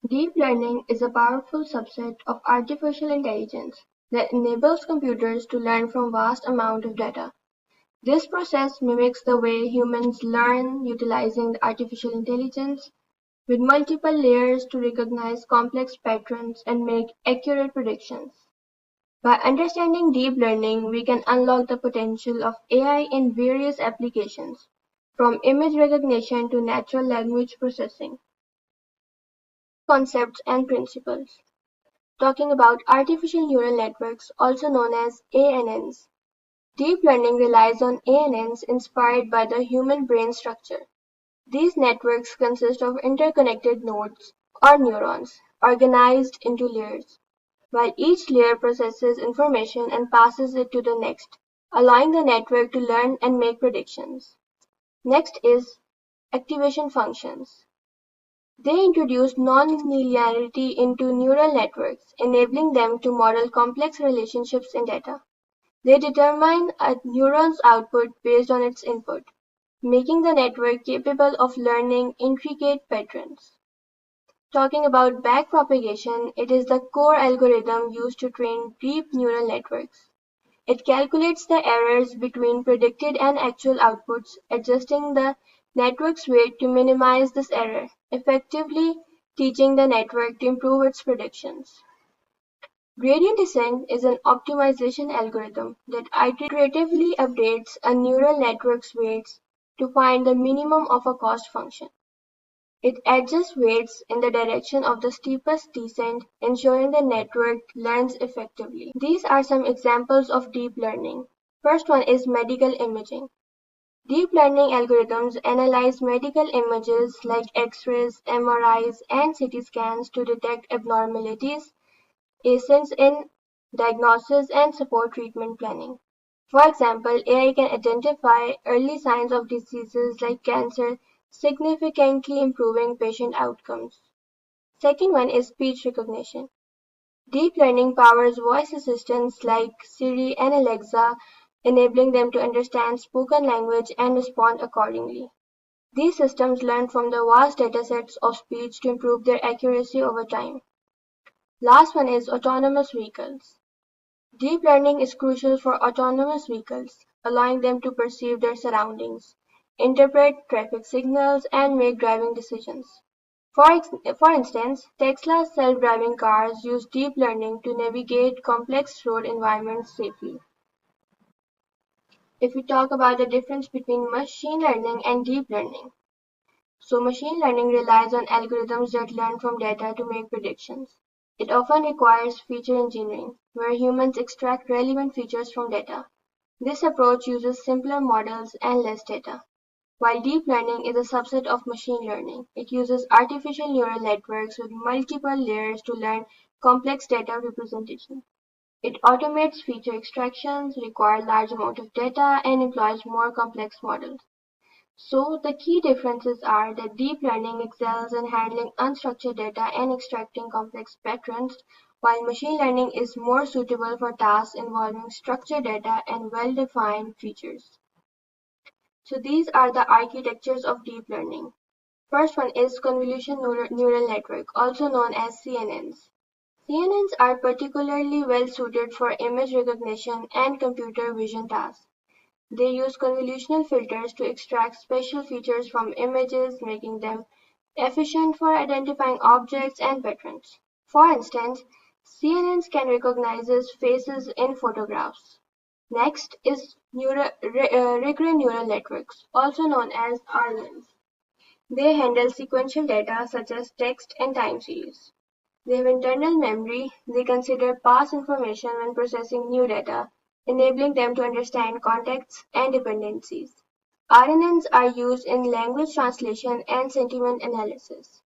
Deep learning is a powerful subset of artificial intelligence that enables computers to learn from vast amounts of data. This process mimics the way humans learn utilizing artificial intelligence with multiple layers to recognize complex patterns and make accurate predictions. By understanding deep learning, we can unlock the potential of AI in various applications, from image recognition to natural language processing. Concepts and principles. Talking about artificial neural networks, also known as ANNs. Deep learning relies on ANNs inspired by the human brain structure. These networks consist of interconnected nodes, or neurons, organized into layers, while each layer processes information and passes it to the next, allowing the network to learn and make predictions. Next is activation functions. They introduce nonlinearity into neural networks, enabling them to model complex relationships in data. They determine a neuron's output based on its input, making the network capable of learning intricate patterns. Talking about backpropagation, it is the core algorithm used to train deep neural networks. It calculates the errors between predicted and actual outputs, adjusting the network's weight to minimize this error, effectively teaching the network to improve its predictions. Gradient descent is an optimization algorithm that iteratively updates a neural network's weights to find the minimum of a cost function. It adjusts weights in the direction of the steepest descent, ensuring the network learns effectively. These are some examples of deep learning. First one is medical imaging. Deep learning algorithms analyze medical images like X-rays, MRIs, and CT scans to detect abnormalities, aids in diagnosis and support treatment planning. For example, AI can identify early signs of diseases like cancer, significantly improving patient outcomes. Second one is speech recognition. Deep learning powers voice assistants like Siri and Alexa, enabling them to understand spoken language and respond accordingly. These systems learn from the vast datasets of speech to improve their accuracy over time. Last one is autonomous vehicles. Deep learning is crucial for autonomous vehicles, allowing them to perceive their surroundings, interpret traffic signals, and make driving decisions. For instance, Tesla's self-driving cars use deep learning to navigate complex road environments safely. If we talk about the difference between machine learning and deep learning, so machine learning relies on algorithms that learn from data to make predictions. It often requires feature engineering, where humans extract relevant features from data. This approach uses simpler models and less data. While deep learning is a subset of machine learning, it uses artificial neural networks with multiple layers to learn complex data representation. It automates feature extractions, requires large amounts of data, and employs more complex models. So the key differences are that deep learning excels in handling unstructured data and extracting complex patterns, while machine learning is more suitable for tasks involving structured data and well-defined features. So these are the architectures of deep learning. First one is convolutional neural network, also known as CNNs. CNNs are particularly well suited for image recognition and computer vision tasks. They use convolutional filters to extract special features from images, making them efficient for identifying objects and patterns. For instance, CNNs can recognize faces in photographs. Next is recurrent neural networks, also known as RNNs. They handle sequential data such as text and time series. They have internal memory. They consider past information when processing new data, enabling them to understand contexts and dependencies. RNNs are used in language translation and sentiment analysis.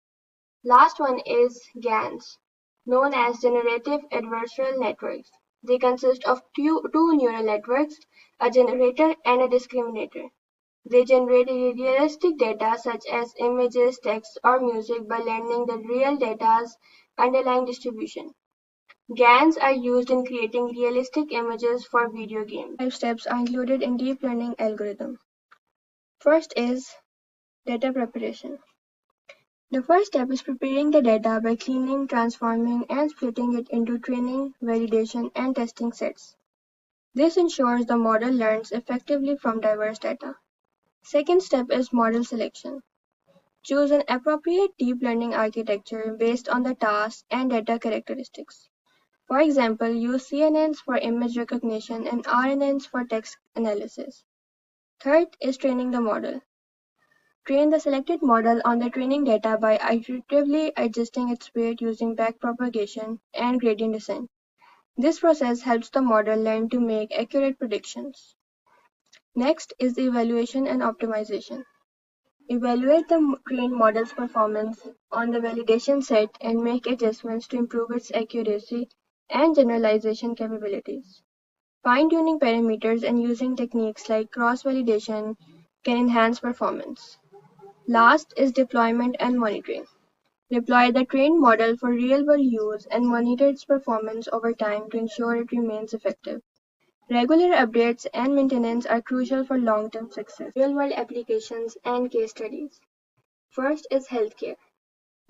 Last one is GANs, known as generative adversarial networks. They consist of two neural networks, a generator and a discriminator. They generate realistic data such as images, text, or music by learning the real data's underlying distribution. GANs are used in creating realistic images for video games. 5 steps are included in deep learning algorithm. First is data preparation. The first step is preparing the data by cleaning, transforming, and splitting it into training, validation, and testing sets. This ensures the model learns effectively from diverse data. Second step is model selection. Choose an appropriate deep learning architecture based on the task and data characteristics. For example, use CNNs for image recognition and RNNs for text analysis. Third is training the model. Train the selected model on the training data by iteratively adjusting its weight using backpropagation and gradient descent. This process helps the model learn to make accurate predictions. Next is the evaluation and optimization. Evaluate the trained model's performance on the validation set and make adjustments to improve its accuracy and generalization capabilities. Fine-tuning parameters and using techniques like cross-validation can enhance performance. Last is deployment and monitoring. Deploy the trained model for real-world use and monitor its performance over time to ensure it remains effective. Regular updates and maintenance are crucial for long-term success. Real-world applications and case studies. First is healthcare.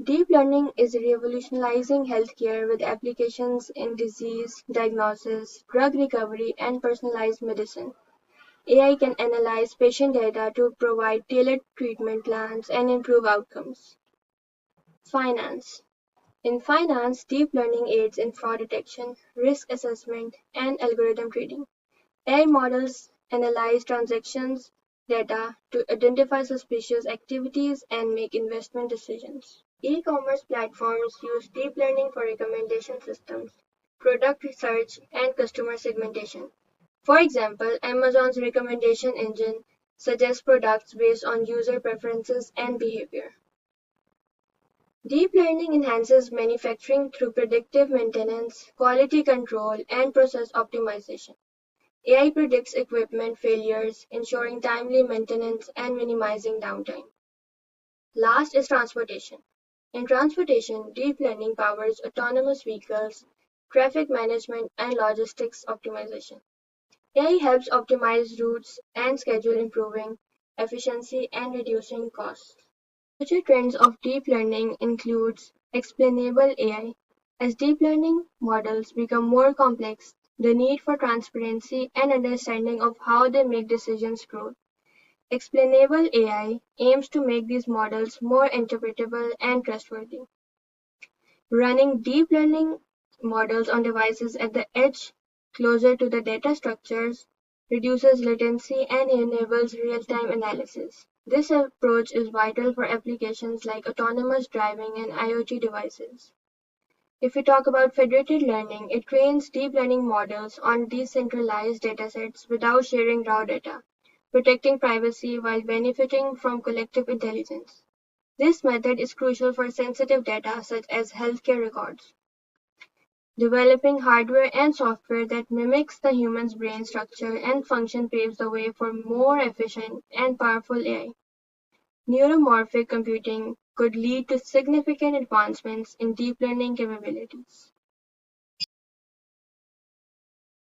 Deep learning is revolutionizing healthcare with applications in disease diagnosis, drug recovery, and personalized medicine. AI can analyze patient data to provide tailored treatment plans and improve outcomes. Finance. In finance, deep learning aids in fraud detection, risk assessment, and algorithm trading. AI models analyze transactions data to identify suspicious activities and make investment decisions. E-commerce platforms use deep learning for recommendation systems, product research, and customer segmentation. For example, Amazon's recommendation engine suggests products based on user preferences and behavior. Deep learning enhances manufacturing through predictive maintenance, quality control, and process optimization. AI predicts equipment failures, ensuring timely maintenance and minimizing downtime. Last is transportation. In transportation, deep learning powers autonomous vehicles, traffic management, and logistics optimization. AI helps optimize routes and schedule, improving efficiency and reducing costs. Future trends of deep learning includes explainable AI. As deep learning models become more complex, the need for transparency and understanding of how they make decisions grows. Explainable AI aims to make these models more interpretable and trustworthy. Running deep learning models on devices at the edge, closer to the data structures, reduces latency and enables real-time analysis. This approach is vital for applications like autonomous driving and IoT devices. If we talk about federated learning, it trains deep learning models on decentralized datasets without sharing raw data, protecting privacy while benefiting from collective intelligence. This method is crucial for sensitive data such as healthcare records. Developing hardware and software that mimics the human's brain structure and function paves the way for more efficient and powerful AI. Neuromorphic computing could lead to significant advancements in deep learning capabilities.